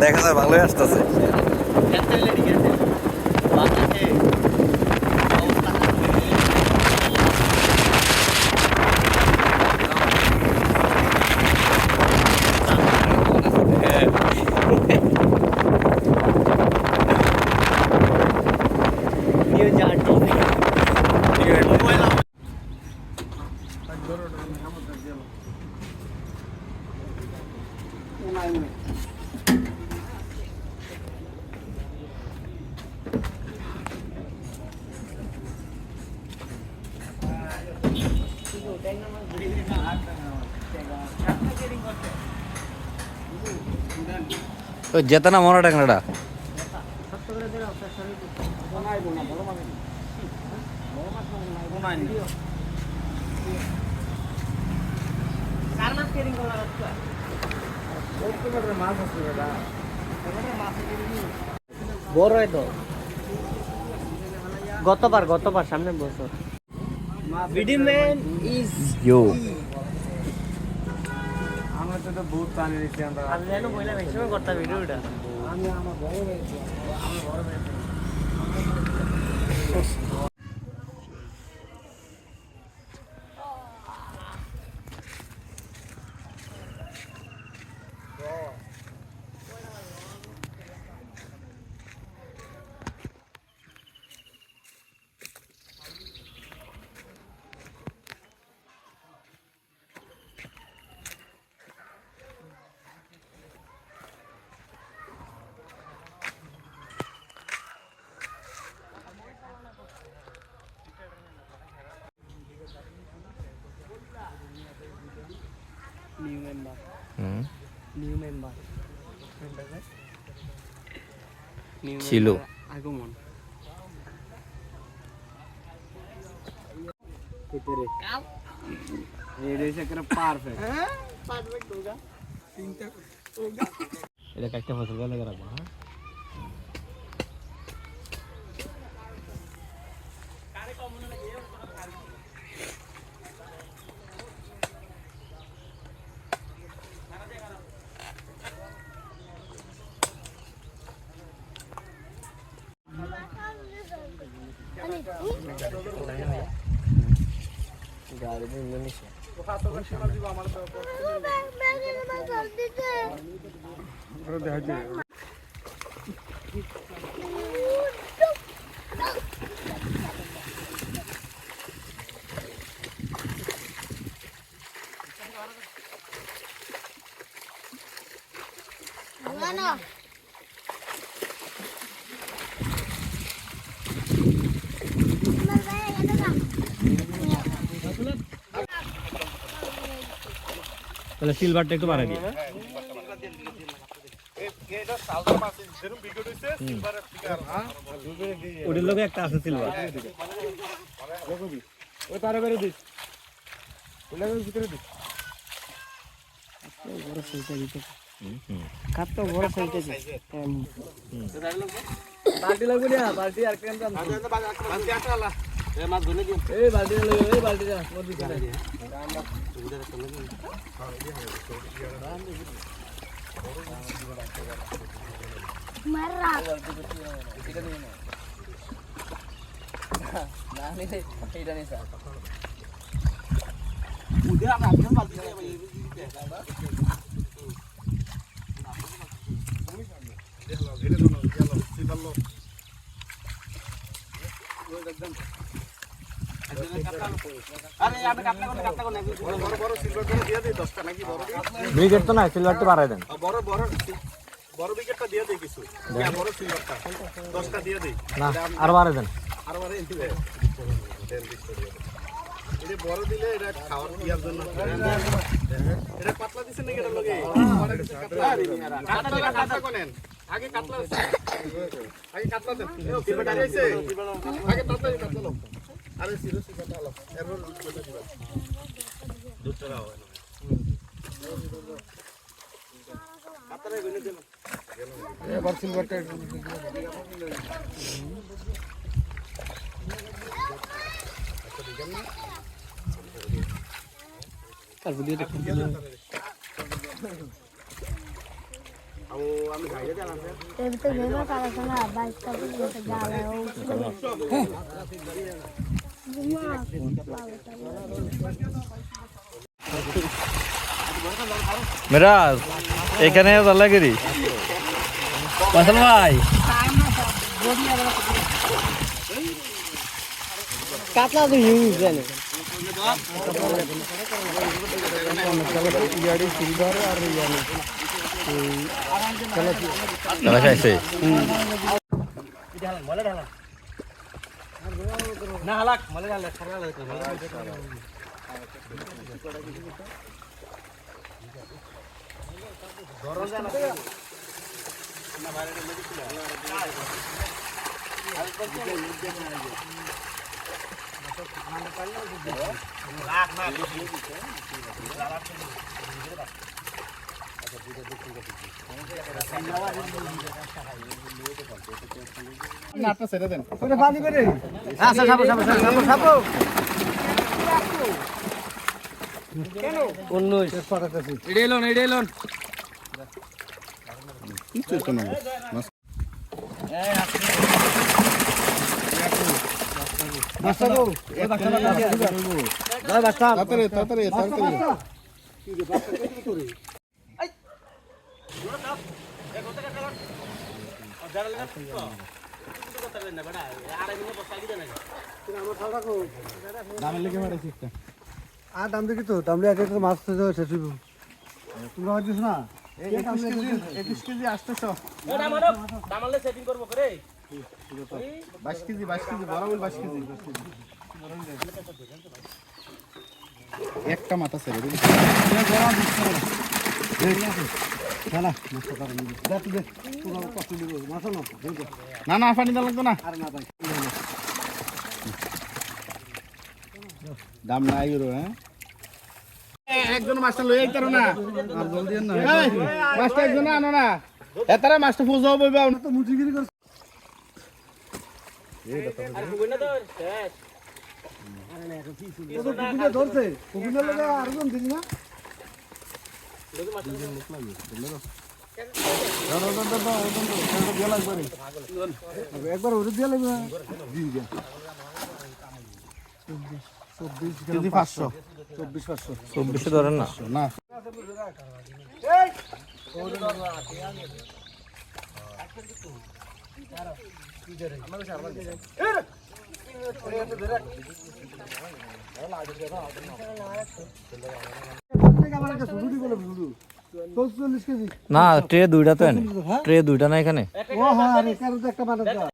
দেখা যায় ভালোই আসতেছে। যেতে না মনে টাকাটা বড় হয় তো গতবার সামনের বছর ভিডিওম্যান ইজ ইউ আমরা তো বহুত পানি দিচ্ছি আমরা। আমি জানো বললাম এই সময় করতাম ভিডিওটা আমি আমার বড় ভাই আমার বড় ভাই নিউ মেম্বার ছিল আগমন এটা একটা ফসল ভালো করে রাখবো। হ্যাঁ তাহলে সিলভারটা একটু বাড়াই দিই। ওটির লোকে একটা আছে সিলভার। ওই পারে বেরে দিস ওলাগের ভিতরে দিস বড় সাইজটা দিতে কাটটা বড় সাইজটা বালতি লাগবে না বালতি আর কেন জান বালতি আটালা এ মাছ ধরে দিন এই বালতি লই এই বালতি যা ওর ভিতরে আমরা সুবিধা করতে লাগি মাররা না নিলে এইটা নেই স্যার উদে আমরা আপনি বালতি নিয়ে ভাই ব্রিগেড তো না সিলভারটা বাড়াই দেন। বড় উইকেটটা দিয়ে দেই কিছু বড় সিলভারটা 10টা দিয়ে দেই না আর বাড়াই দেন। আর বারে দিবে এটা বড় দিলে এটা খাওয়ার পিয়ার জন্য এটা পাতলা দিছেন নাকি এটা লগে কাটলা কোনেন আগে কাটলা দেন সিলভারটা হইছে আগে কাটলা লো আরে সিরো সিলভারটা লো এরপর দুধটা দিবা দুধটা দাও কাটলা গনে দেন এবার সিলভারটা আর ভিডিওটা এতে ভেবে কারাছে না বাইকটা তো জ্বালা ও মিরাজ এখানে জালাগিরি ফসল ভাই কাতলা তো হিউজ জানে চলা খাইছে না হালাক মলে গেল খারাপ লাগে নাটটা ছেড়ে দেন আচ্ছা সাবো সাবো সাবো সাবো কেন 19 এডেলন কিছু তো না মাছ বাসাবো এ বাসা বাসা দাও বাসা তাড়াতাড়ি দামের লেগে মারাইছি একটা আর দাম দেখি তো দাম এক একটা মাছ তো শেষ হইব তোমরা হইছিস না 21 কেজি 800 ওটা মানব দামালে সেটিং করব করে 22 কেজি বরাবর 22 কেজি একটা মাথা ছেড়ে দিন না না পানি দেওয়া লাগতো না দাম নাই ইউরো হ্যাঁ একজন মাছটা লই আইতারো না আর জলদি না মাছটা একজন আনো না এতারা মাছটা ফুজাও বইবা না তো মুচিগিরি কর আর বুনা তো শেষ ধরছে কুকুরের লাগে আরেকজন দিন না একবার ওরে দিয়ে লাগবে কেজি 500 24 ধরেন না না না ট্রে দুইটা তো এনে ট্রে দুইটা না এখানে ও হ্যাঁ আর এখানে তো একটা মানুষ